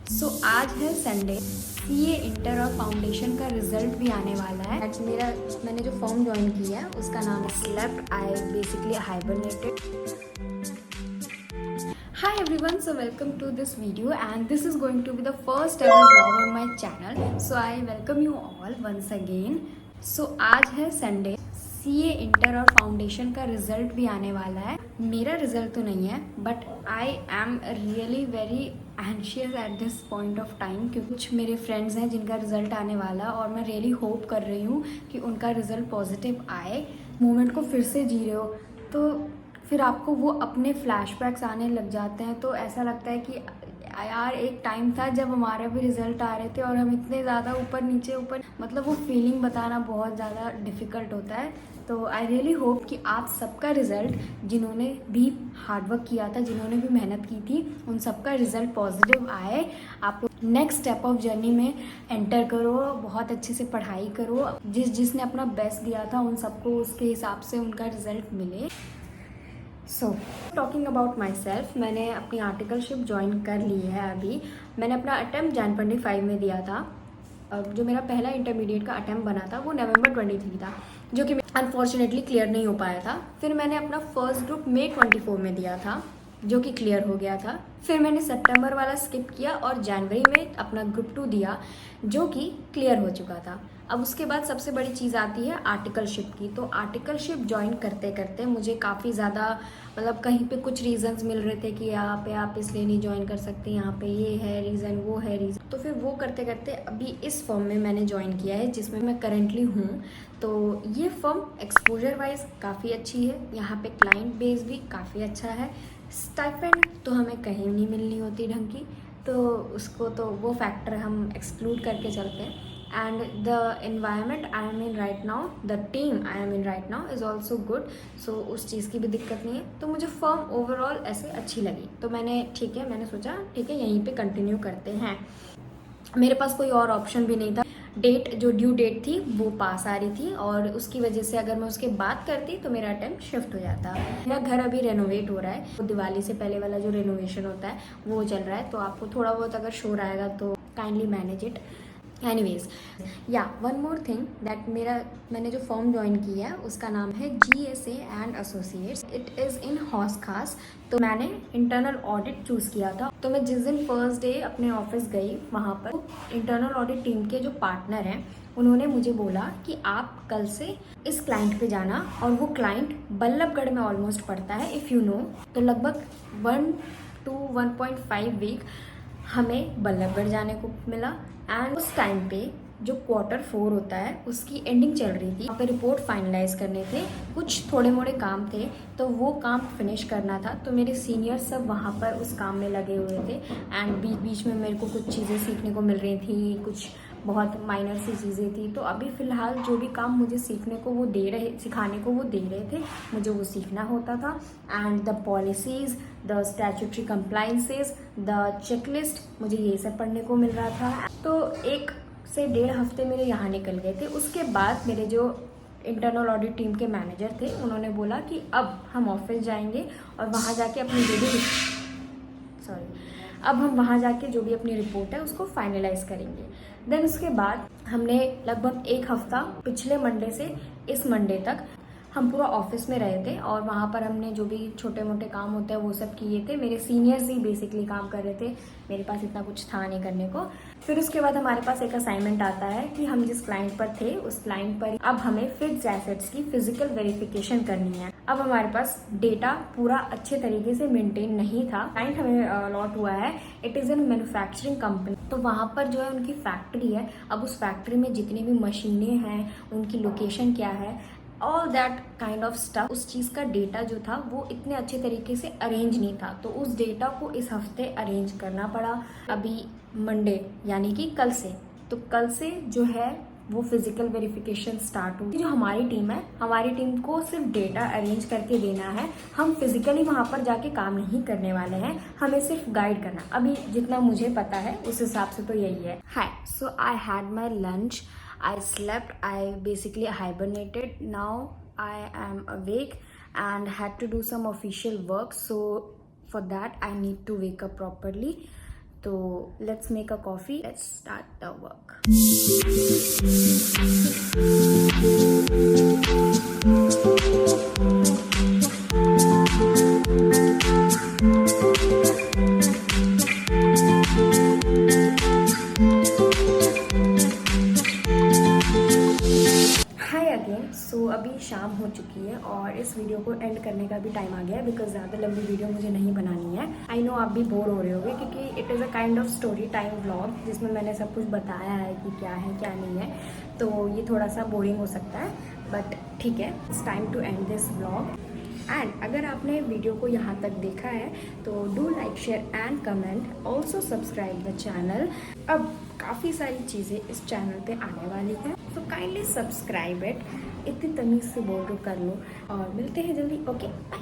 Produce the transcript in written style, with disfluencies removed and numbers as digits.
आज है Sunday. CA inter और फाउंडेशन का रिजल्ट भी आने वाला है। मैंने जो फॉर्म ज्वाइन किया है उसका नाम है slept. I basically hibernated. Hi everyone, so welcome to this video and this is going to be the first ever vlog on my channel. So I welcome you all once again. So आज है Sunday. CA inter और foundation का result भी आने वाला है। मेरा result तो नहीं है but I am really very anxious at this point of time, क्योंकि कुछ मेरे फ्रेंड्स हैं जिनका रिजल्ट आने वाला है और मैं रियली होप कर रही हूँ कि उनका रिजल्ट पॉजिटिव आए। मोमेंट को फिर से जी रहे हो तो फिर आपको वो अपने फ्लैशबैक्स आने लग जाते हैं, तो ऐसा लगता है कि यार एक टाइम था जब हमारा भी रिजल्ट आ रहे थे और हम इतने ज़्यादा ऊपर मतलब वो फीलिंग बताना बहुत ज़्यादा डिफ़िकल्ट होता है। तो आई रियली होप कि आप सबका रिज़ल्ट, जिन्होंने भी हार्डवर्क किया था, जिन्होंने भी मेहनत की थी, उन सबका रिज़ल्ट पॉजिटिव आए। आप नेक्स्ट स्टेप ऑफ जर्नी में एंटर करो, बहुत अच्छे से पढ़ाई करो, जिसने अपना बेस्ट दिया था उन सबको उसके हिसाब से उनका रिज़ल्ट मिले। टॉकिंग अबाउट माई सेल्फ, मैंने अपनी आर्टिकलशिप ज्वाइन कर ली है अभी। मैंने अपना अटैम्प्ट Jan 25 में दिया था। जो मेरा पहला इंटरमीडिएट का अटैम्प्ट बना था वो November 23 था, जो कि अनफॉर्चुनेटली क्लियर नहीं हो पाया था। फिर मैंने अपना फर्स्ट ग्रुप May 24 में दिया था, जो कि क्लियर हो गया था। फिर मैंने सितंबर वाला स्किप किया और जनवरी में अपना ग्रुप 2 दिया, जो कि क्लियर हो चुका था। अब उसके बाद सबसे बड़ी चीज़ आती है आर्टिकलशिप की। तो आर्टिकलशिप ज्वाइन करते करते मुझे काफ़ी ज़्यादा मतलब कहीं पे कुछ रीज़न्स मिल रहे थे कि यहाँ पे आप इसलिए नहीं ज्वाइन कर सकते, यहाँ पे ये है रीज़न, वो है रीज़न। तो फिर वो करते करते अभी इस फर्म में मैंने ज्वाइन किया है जिसमें मैं करेंटली हूँ। तो ये फर्म एक्सपोजर वाइज काफ़ी अच्छी है, यहाँ पे क्लाइंट बेस भी काफ़ी अच्छा है। स्टाइपेंड तो हमें कहीं नहीं मिलनी होती ढंग की, तो उसको तो वो फैक्टर हम एक्सक्लूड करके चलते हैं। And the environment I am in right now, the team I am in right now is also good. So उस चीज़ की भी दिक्कत नहीं है। तो मुझे फर्म ओवरऑल ऐसे अच्छी लगी, तो मैंने सोचा ठीक है यहीं पे कंटिन्यू करते हैं। मेरे पास कोई और ऑप्शन भी नहीं था। जो ड्यू डेट थी वो पास आ रही थी और उसकी वजह से अगर मैं उसके बाद करती तो मेरा अटेम्प्ट शिफ्ट हो जाता। मेरा घर अभी रेनोवेट हो रहा है, तो दिवाली से पहले वाला जो रेनोवेशन होता है वो चल रहा है, तो आपको थोड़ा बहुत अगर शोर आएगा तो काइंडली मैनेज इट। एनीवेज, या वन मोर थिंग दैट मैंने जो फॉर्म ज्वाइन किया है उसका नाम है GSA and associates. It is in house खास। तो मैंने इंटरनल ऑडिट चूज़ किया था। तो मैं जिस दिन फर्स्ट डे अपने ऑफिस गई, वहाँ पर इंटरनल ऑडिट टीम के जो पार्टनर हैं उन्होंने मुझे बोला कि आप कल से इस क्लाइंट पे जाना, और वो क्लाइंट बल्लभगढ़ में ऑलमोस्ट पड़ता है इफ़ यू नो। तो लगभग 1 to 1.5 वीक हमें बल्लभगढ़ जाने को मिला। एंड उस टाइम पे जो Q4 होता है उसकी एंडिंग चल रही थी, वहाँ पे रिपोर्ट फाइनलाइज करने थे, कुछ थोड़े मोड़े काम थे, तो वो काम फिनिश करना था। तो मेरे सीनियर सब वहाँ पर उस काम में लगे हुए थे एंड बीच बीच में मेरे को कुछ चीज़ें सीखने को मिल रही थी, कुछ बहुत माइनर सी चीज़ें थी। तो अभी फ़िलहाल जो भी काम मुझे सिखाने को वो दे रहे थे, मुझे वो सीखना होता था। And the policies, the statutory compliances, the checklist, मुझे ये सब पढ़ने को मिल रहा था। तो 1 से 1.5 हफ्ते मेरे यहाँ निकल गए थे। उसके बाद मेरे जो इंटरनल ऑडिट टीम के मैनेजर थे उन्होंने बोला कि अब हम ऑफिस जाएंगे और वहाँ जाके जो भी अपनी रिपोर्ट है उसको फाइनलाइज करेंगे। देन उसके बाद हमने लगभग 1 हफ्ता, पिछले मंडे से इस मंडे तक हम पूरा ऑफिस में रहे थे और वहाँ पर हमने जो भी छोटे मोटे काम होते हैं वो सब किए थे। मेरे सीनियर्स ही बेसिकली काम कर रहे थे, मेरे पास इतना कुछ था नहीं करने को। फिर उसके बाद हमारे पास एक असाइनमेंट आता है कि हम जिस क्लाइंट पर थे उस क्लाइंट पर अब हमें फिक्स्ड एसेट्स की फिजिकल वेरिफिकेशन करनी है। अब हमारे पास डेटा पूरा अच्छे तरीके से मेंटेन नहीं था। क्लाइंट हमें अलॉट हुआ है, it is an manufacturing company. तो वहाँ पर जो है उनकी फैक्ट्री है। अब उस फैक्ट्री में जितनी भी मशीनें हैं, उनकी लोकेशन क्या है, all that kind of stuff, उस चीज़ का डेटा जो था वो इतने अच्छे तरीके से अरेंज नहीं था। तो उस डेटा को इस हफ्ते अरेंज करना पड़ा। अभी मंडे यानी कि कल से, तो कल से जो है वो फिजिकल वेरिफिकेशन स्टार्ट होगी। जो हमारी टीम है, हमारी टीम को सिर्फ डेटा अरेंज करके देना है। हम फिजिकली वहाँ पर जाके काम नहीं करने वाले हैं, हमें सिर्फ गाइड करना। अभी जितना मुझे पता है उस हिसाब से तो यही है। Hi, so I had my lunch, I slept, I basically hibernated. Now I am awake and had to do some official work. So for that I need to wake up properly. तो let's make a coffee, let's start the work. Hi again. So अभी शाम हो चुकी है और इस video को and करने का भी टाइम आ गया है बिकॉज ज़्यादा लंबी वीडियो मुझे नहीं बनानी है। आई नो आप भी बोर हो रहे होगे क्योंकि it is a kind of story time vlog जिसमें मैंने सब कुछ बताया है कि क्या है क्या नहीं है, तो ये थोड़ा सा बोरिंग हो सकता है बट ठीक है, it's time to end this vlog. And अगर आपने वीडियो को यहाँ तक देखा है तो do like, share and comment, also subscribe the channel. अब काफ़ी सारी चीज़ें इस चैनल पे आने वाली हैं, तो काइंडली सब्सक्राइब इट। इतनी तमीज़ से बोल कर लो और मिलते हैं जल्दी। Okay, bye.